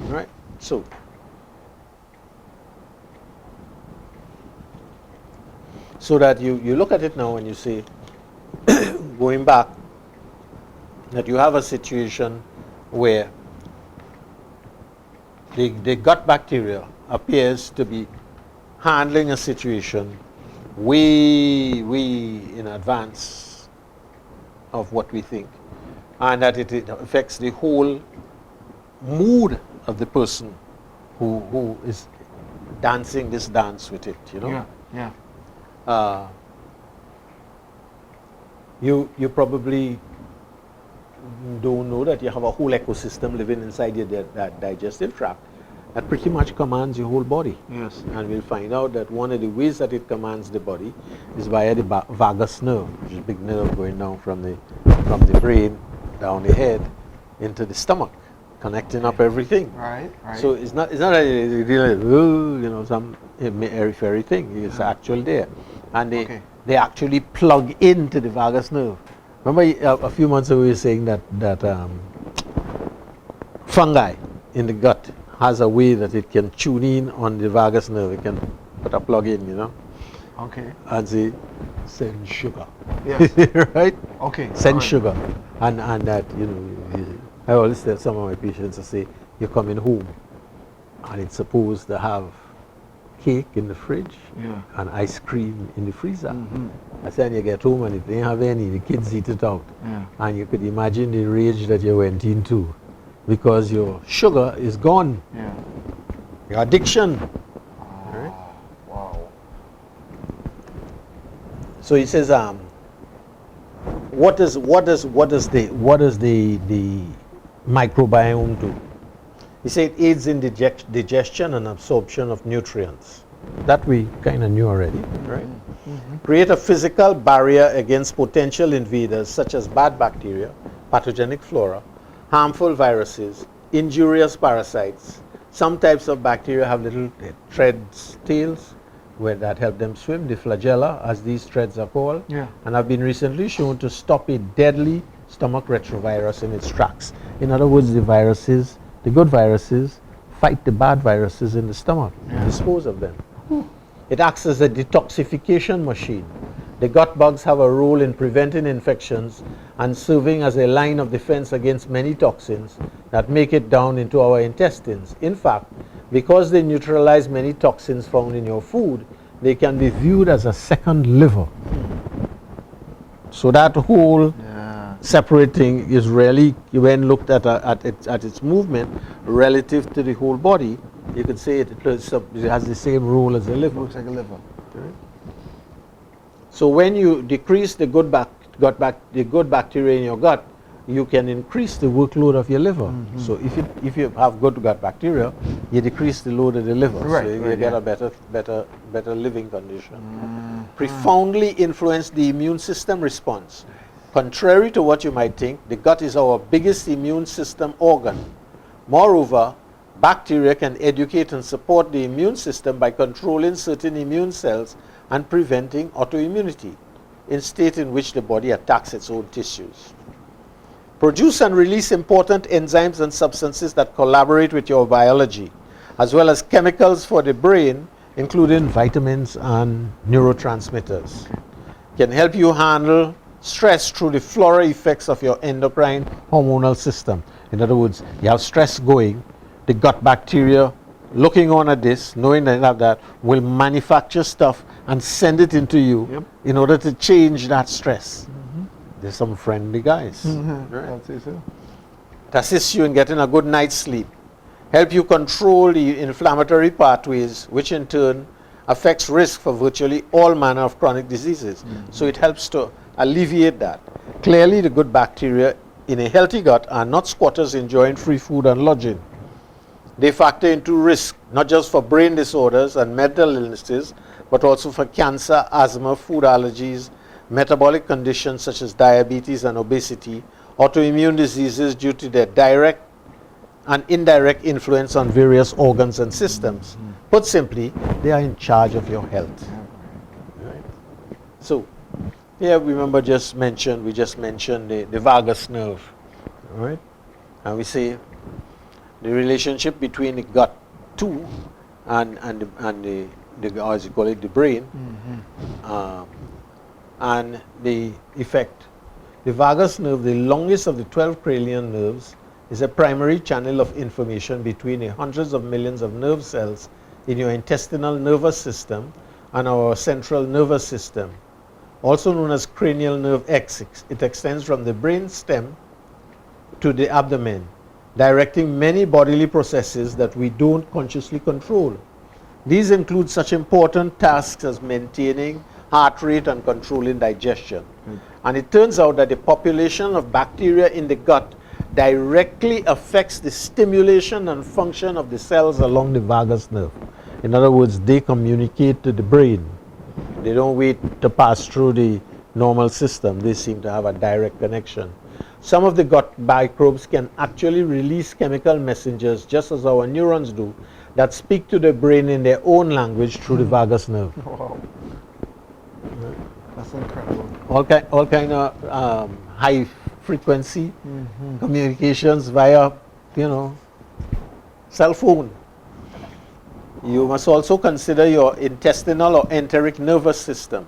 Right? So that you look at it now and you say, going back, that you have a situation where the gut bacteria appears to be handling a situation way in advance of what we think, and that it affects the whole mood of the person who is dancing this dance with it, you know. Yeah. You probably don't know that you have a whole ecosystem living inside your that digestive tract that pretty much commands your whole body. Yes. And we'll find out that one of the ways that it commands the body is via the vagus nerve, which is a big nerve going down from the brain down the head into the stomach, connecting up everything. Right. So it's not that it's really, some airy-fairy thing. It's actually there, and they actually plug into the vagus nerve. Remember a few months ago we were saying that fungi in the gut has a way that it can tune in on the vagus nerve. It can put a plug in, Okay. and say, send sugar. Yes. Right? Okay. Send alright. sugar. And that, I always tell some of my patients, I say, you're coming home and it's supposed to have cake in the fridge and ice cream in the freezer. I said, and you get home and it didn't have any, the kids eat it out. Yeah. And you could imagine the rage that you went into because your sugar is gone. Yeah. Your addiction. Right? Wow. So he says, what does the microbiome do? He said it aids in digestion and absorption of nutrients. That we kind of knew already, right? Create a physical barrier against potential invaders such as bad bacteria, pathogenic flora, harmful viruses, injurious parasites. Some types of bacteria have little threads, tails, where that help them swim, the flagella, as these threads are called, and have been recently shown to stop a deadly stomach retrovirus in its tracks. In other words, the viruses, the good viruses, fight the bad viruses in the stomach and dispose of them. It acts as a detoxification machine. The gut bugs have a role in preventing infections and serving as a line of defense against many toxins that make it down into our intestines. In fact, because they neutralize many toxins found in your food, they can be viewed as a second liver. So that whole separating is really, when looked at its movement relative to the whole body, you could say it has the same role as a liver. Looks like a liver. So when you decrease the good bacteria in your gut, you can increase the workload of your liver. So if you have good gut bacteria, you decrease the load of the liver. Right, So you right, get yeah. a better living condition. Profoundly influence the immune system response. Contrary to what you might think, the gut is our biggest immune system organ. Moreover, bacteria can educate and support the immune system by controlling certain immune cells and preventing autoimmunity, in state in which the body attacks its own tissues. Produce and release important enzymes and substances that collaborate with your biology, as well as chemicals for the brain, including vitamins and neurotransmitters. Can help you handle stress through the floral effects of your endocrine hormonal system. In other words, you have stress going, the gut bacteria looking on at this, knowing that you have that, will manufacture stuff and send it into you in order to change that stress. There's some friendly guys. Right? I'll say so. To assist you in getting a good night's sleep. Help you control the inflammatory pathways, which in turn affects risk for virtually all manner of chronic diseases. So it helps to alleviate that. Clearly, the good bacteria in a healthy gut are not squatters enjoying free food and lodging. They factor into risk, not just for brain disorders and mental illnesses, but also for cancer, asthma, food allergies, metabolic conditions such as diabetes and obesity, autoimmune diseases due to their direct and indirect influence on various organs and systems. Put simply, they are in charge of your health. Right? So, here we just mentioned the vagus nerve, right? And we say the relationship between the gut too and the as you call it, the brain, and the effect. The vagus nerve, the longest of the 12 cranial nerves, is a primary channel of information between the hundreds of millions of nerve cells in your intestinal nervous system and our central nervous system, also known as cranial nerve axis. It extends from the brain stem to the abdomen, directing many bodily processes that we don't consciously control. These include such important tasks as maintaining heart rate and controlling digestion. And it turns out that the population of bacteria in the gut directly affects the stimulation and function of the cells along the vagus nerve. In other words, they communicate to the brain. They don't wait to pass through the normal system. They seem to have a direct connection. Some of the gut microbes can actually release chemical messengers, just as our neurons do, that speak to the brain in their own language through the vagus nerve. Wow. That's incredible. All kind of high frequency communications via, cell phone. You must also consider your intestinal or enteric nervous system,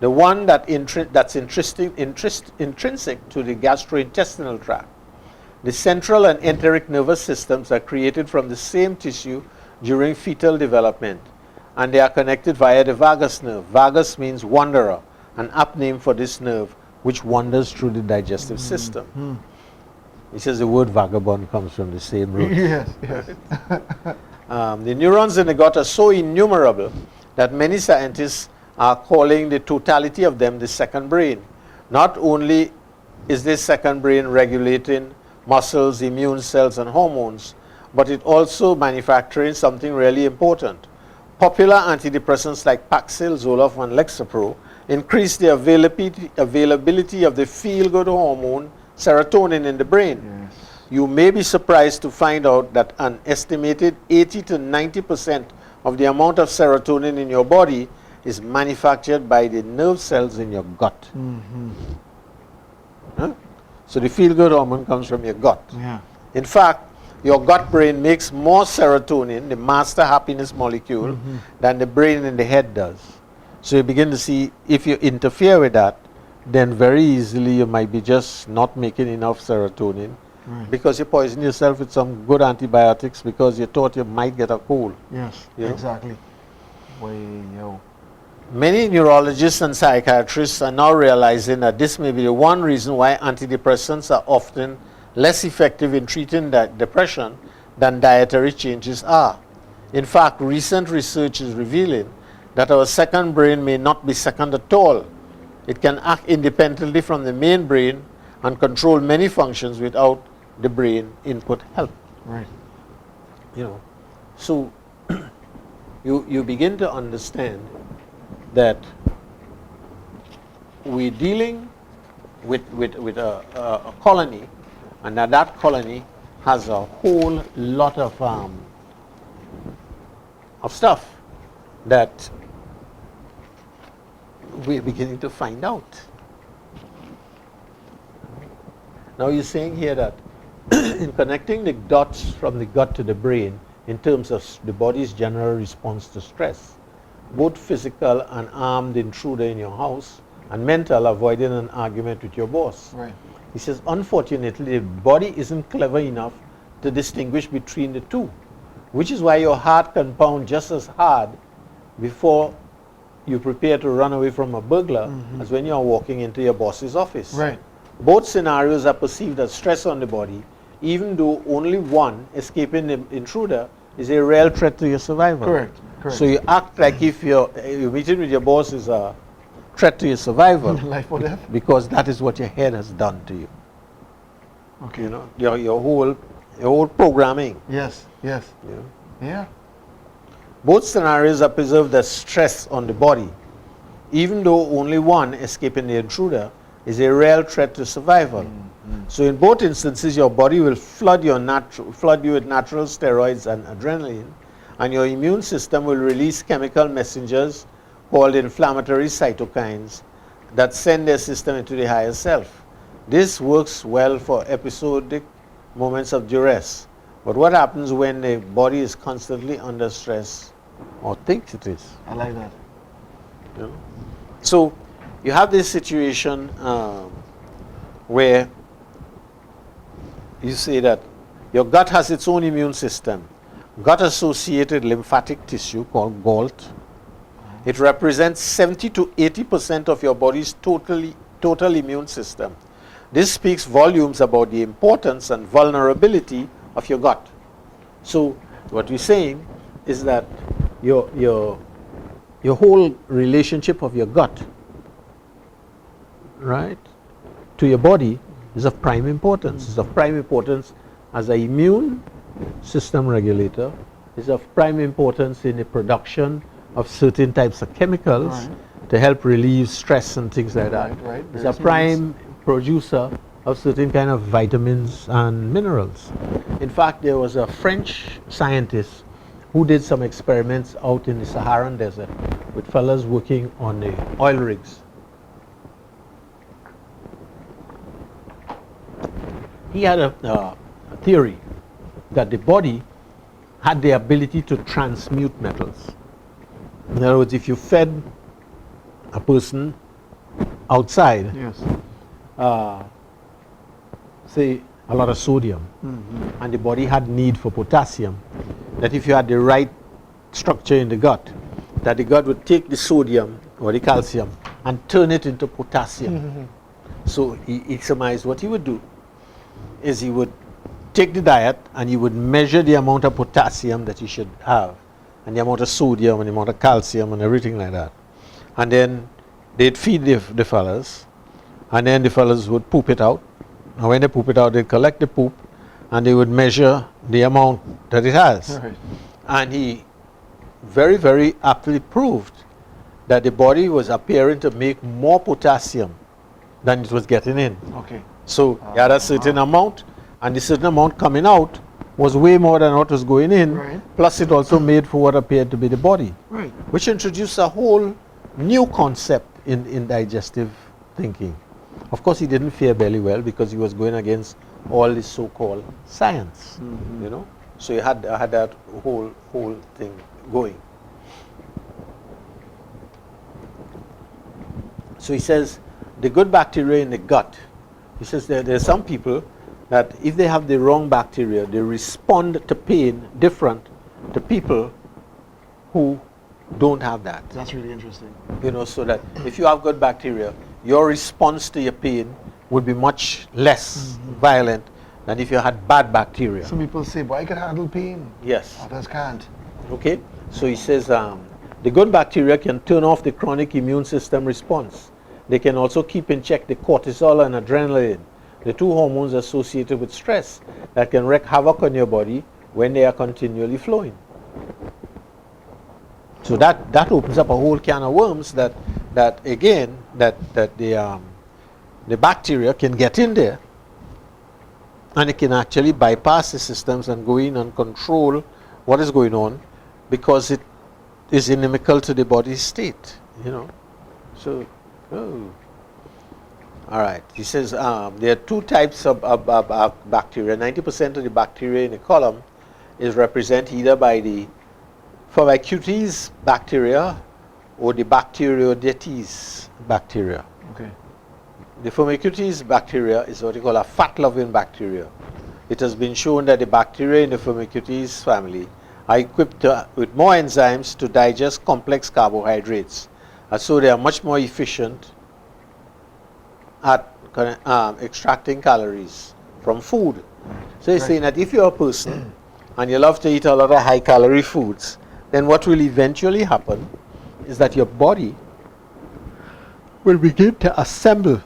the one that's intrinsic to the gastrointestinal tract. The central and enteric nervous systems are created from the same tissue during fetal development, and they are connected via the vagus nerve. Vagus means wanderer, an apt name for this nerve, which wanders through the digestive system. He says the word vagabond comes from the same root. Yes, yes. The neurons in the gut are so innumerable that many scientists are calling the totality of them the second brain. Not only is this second brain regulating muscles, immune cells, and hormones, but it also manufacturing something really important. Popular antidepressants like Paxil, Zoloft, and Lexapro increase the availability of the feel-good hormone serotonin in the brain. Yes. You may be surprised to find out that an estimated 80 to 90% of the amount of serotonin in your body is manufactured by the nerve cells in your gut. Huh? So the feel-good hormone comes from your gut. Yeah. In fact, your gut brain makes more serotonin, the master happiness molecule, than the brain in the head does. So you begin to see, if you interfere with that, then very easily you might be just not making enough serotonin, because you poison yourself with some good antibiotics because you thought you might get a cold. Yes, You know? exactly. Many neurologists and psychiatrists are now realizing that this may be the one reason why antidepressants are often less effective in treating depression than dietary changes are. In fact, recent research is revealing that our second brain may not be second at all. It can act independently from the main brain and control many functions without the brain input help. Right. You know, so you begin to understand that we're dealing with a colony, and that colony has a whole lot of stuff that we're beginning to find out. Now you're saying here that in connecting the dots from the gut to the brain in terms of the body's general response to stress, both physical and armed intruder in your house, and mental avoiding an argument with your boss. Right. He says, unfortunately, the body isn't clever enough to distinguish between the two, which is why your heart can pound just as hard before you prepare to run away from a burglar as when you're walking into your boss's office. Right. Both scenarios are perceived as stress on the body, even though only one, escaping the intruder, is a real threat to your survival. Correct. Correct. So you act like if your meeting with your boss is a threat to your survival, Life or death. because that is what your head has done to you. Okay. You know, your whole programming. Yes. Yes. You know. Yeah. Both scenarios are perceived as stress on the body, even though only one, escaping the intruder, is a real threat to survival. So in both instances, your body will flood you with natural steroids and adrenaline, and your immune system will release chemical messengers called inflammatory cytokines that send their system into the higher self. This works well for episodic moments of duress. But what happens when the body is constantly under stress, or thinks it is? I like that. You know? So you have this situation where you say that your gut has its own immune system, gut-associated lymphatic tissue called GALT. It represents 70 to 80% of your body's total immune system. This speaks volumes about the importance and vulnerability of your gut. So what we're saying is that your whole relationship of your gut, right, to your body is of prime importance. It's of prime importance as an immune system regulator. It's of prime importance in the production of certain types of chemicals to help relieve stress and things like that. Right. It's a prime producer of certain kind of vitamins and minerals. In fact, there was a French scientist who did some experiments out in the Saharan desert with fellas working on the oil rigs. He had a theory that the body had the ability to transmute metals. In other words, if you fed a person outside, Yes. say a lot of sodium, and the body had need for potassium, that if you had the right structure in the gut, that the gut would take the sodium or the calcium and turn it into potassium. So he surmised what he would do is he would take the diet and he would measure the amount of potassium that he should have, and the amount of sodium and the amount of calcium and everything like that. And then they'd feed the fellas, and then the fellas would poop it out. And when they poop it out, they'd collect the poop and they would measure the amount that it has. Right. And he very, very aptly proved that the body was appearing to make more potassium than it was getting in. Okay. So you had a certain amount, and the certain amount coming out was way more than what was going in. Right. Plus it also made for what appeared to be the body, Right. which introduced a whole new concept in digestive thinking. Of course, he didn't fare very well because he was going against all this so-called science, you know. So you had that whole thing going. So he says the good bacteria in the gut. He says there are some people that if they have the wrong bacteria, they respond to pain different to people who don't have that. That's really interesting. You know, so that if you have good bacteria, your response to your pain would be much less violent than if you had bad bacteria. Some people say, "Boy, I can handle pain." Yes. Others can't. Okay. So he says The good bacteria can turn off the chronic immune system response. They can also keep in check the cortisol and adrenaline, the two hormones associated with stress that can wreak havoc on your body when they are continually flowing. So that opens up a whole can of worms that the bacteria can get in there, and it can actually bypass the systems and go in and control what is going on, because it is inimical to the body's state, So, all right. He says there are two types of bacteria. 90% of the bacteria in the column is represented either by the Firmicutes bacteria or the Bacteroidetes bacteria. Okay. The Firmicutes bacteria is what we call a fat-loving bacteria. It has been shown that the bacteria in the Firmicutes family are equipped with more enzymes to digest complex carbohydrates, and so they are much more efficient at extracting calories from food. So he's saying that if you're a person and you love to eat a lot of high-calorie foods, then what will eventually happen is that your body will begin to assemble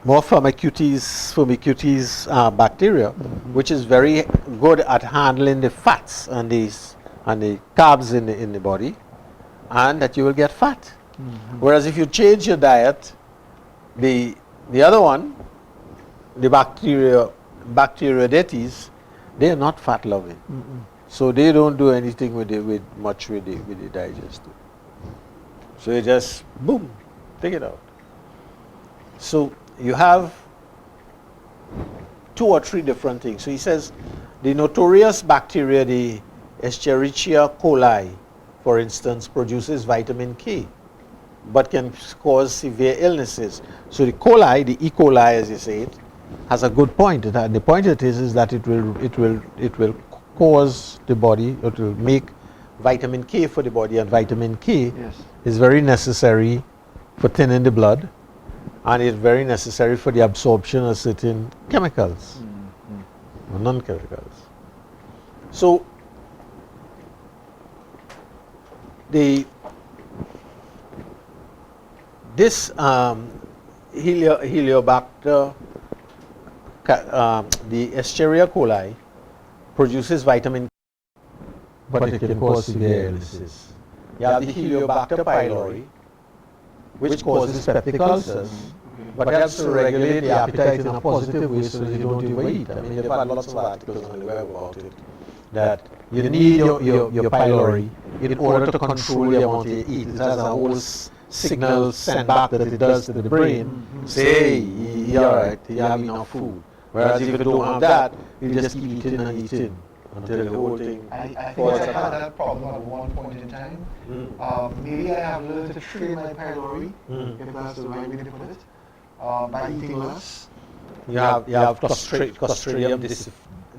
more Firmicutes bacteria, which is very good at handling the fats and the carbs in the body, and that you will get fat. Whereas if you change your diet, the other one, the Bacteroidetes, they are not fat loving. So they don't do anything with the digestive. So you just boom, take it out. So you have 2 or 3 different things. So he says the notorious bacteria, the Escherichia coli, for instance, produces vitamin K, but can cause severe illnesses. So the coli, the E. coli as you say it, has a good point. And the point it is that it will cause the body, it will make vitamin K for the body, and vitamin K is very necessary for thinning the blood, and it's very necessary for the absorption of certain chemicals, or non-chemicals. So this Heliobacter, the Escherichia coli, produces vitamin K, but it can cause severe illnesses. You have the Heliobacter pylori, which causes peptic ulcers, but helps to regulate the appetite in a positive way so that you don't overeat. I mean, they've had lots of articles on the web about it, that you need your pylori in order to control the amount you eat. It has a whole signal sent back that it does to the brain, say, hey, you're all right, you have enough food. Whereas if you don't have that, you just keep eating and eating until the whole thing I falls think I had apart. that problem at one point in time. Maybe I have learned to train my pylori, if that's the right way to put it, by eating less. You have Clostridium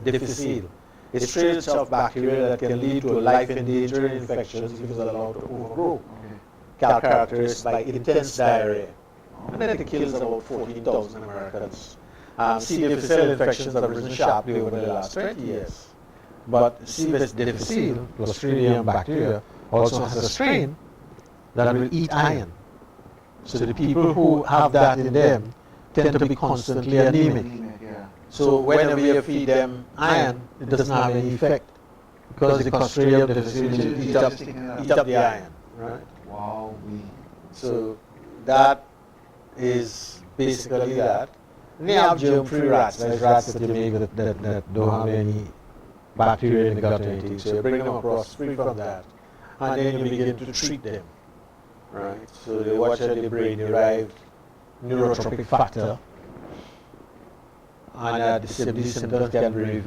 difficile. It's traits of bacteria that can lead to life-endangering infections if it's allowed to overgrow. Characterized by intense diarrhea, and then it kills about 14,000 Americans. C. difficile infections have risen sharply over the last 20 years. But C. difficile, Clostridium bacteria, also has a strain that will eat iron. So the people who have that in them tend to be constantly anemic. So whenever you feed them iron, it doesn't have any effect, because the Clostridium difficile eat up the iron, right? Wow. So that is basically that. And they have germ-free rats, like rats that you make that don't have any bacteria in the gut or anything. So you bring them across free from that, and then you begin to treat them, right? So they watch out the brain-derived neurotropic factor, and these symptoms can be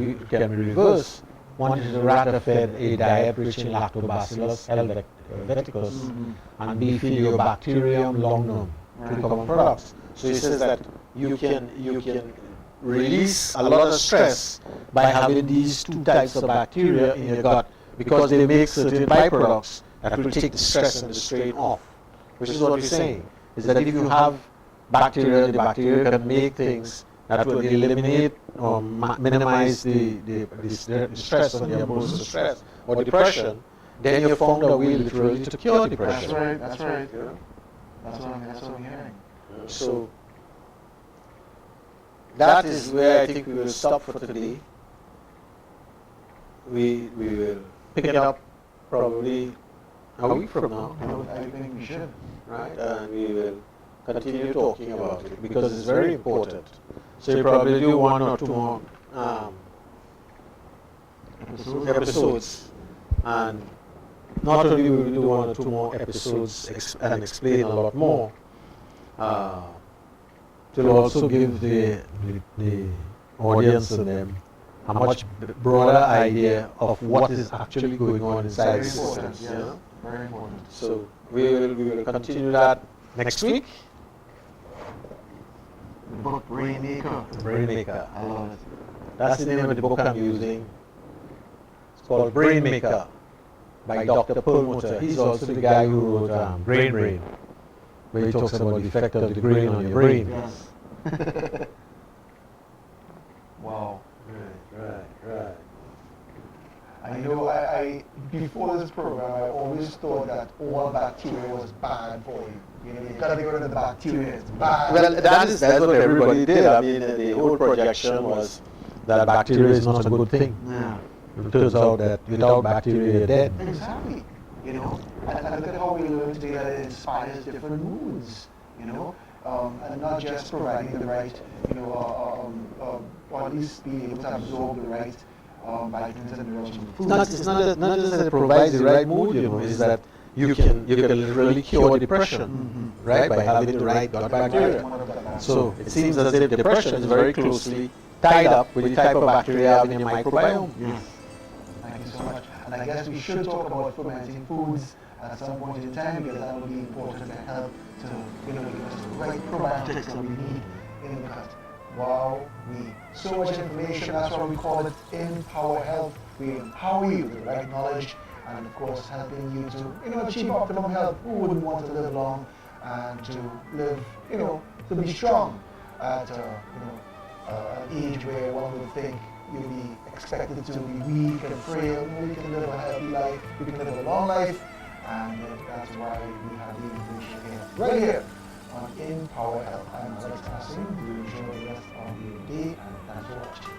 reversed once the rat are fed a diet rich in Lactobacillus helveticus and Bifidobacterium longnum, 2 common products. So he says that you can release a lot of stress by having these 2 types of bacteria in your gut, because they make certain byproducts that will take the stress and the strain off. Which is what we're saying, is that if you have bacteria, the bacteria can make things that will eliminate or minimize the stress on the emotional stress or depression, then you found a way literally to cure depression. That's right, that's right. You know? That's what I'm hearing. So that is where I think we will stop for today. We will pick it up probably a week from now, I think we should. right? And we will continue talking about it because it's very important. So you probably do one or two more episodes, and not only will we do one or two more episodes and explain a lot more, to also give the audience and them a much broader idea of what is actually going on inside the system. Yes. Very important. So we will continue that next week. The book Brainmaker. Brainmaker. I love it. That's the name of the book I'm using. It's called Brainmaker by Dr. Perlmutter. He's also the guy who wrote Brain Brain, where he talks about the effect of the grain on your brain. Yes. Wow. Right. I know I before this program I always thought that all bacteria was bad for you. You know, you gotta get rid of the bacteria. It's bad. Well, that's what everybody did. I mean, the whole projection was that bacteria is not a good thing. Yeah. It turns out that without bacteria, you're dead. Exactly. You know, and look at how we learn today that it inspires different moods. You know, and not just providing the right, you know, or at least being able to absorb the right vitamins and minerals from food. It's not just that it provides the right mood, you know, it's that you can literally cure depression, right, by having the right gut bacteria. So it seems as if depression is very closely tied up with the type of bacteria you have in your microbiome. Yes. Thank you so much. And I guess we should talk about fermenting foods at some point in time because that will be important to help to, you know, give us the right probiotics that we need in the gut. Wow, so much information, that's why we call it Empower Health. We empower you with the right knowledge and of course helping you to, you know, achieve optimum health. Who wouldn't want to live long and to live, you know, to be strong at, an age where one would think you'll be expected to be weak and frail. No, you can live a healthy life, you can live a long life, and that's why we have the information here, right here on Empower Health. I'm Alex Tassin. You enjoy the rest of your day, and thanks for watching.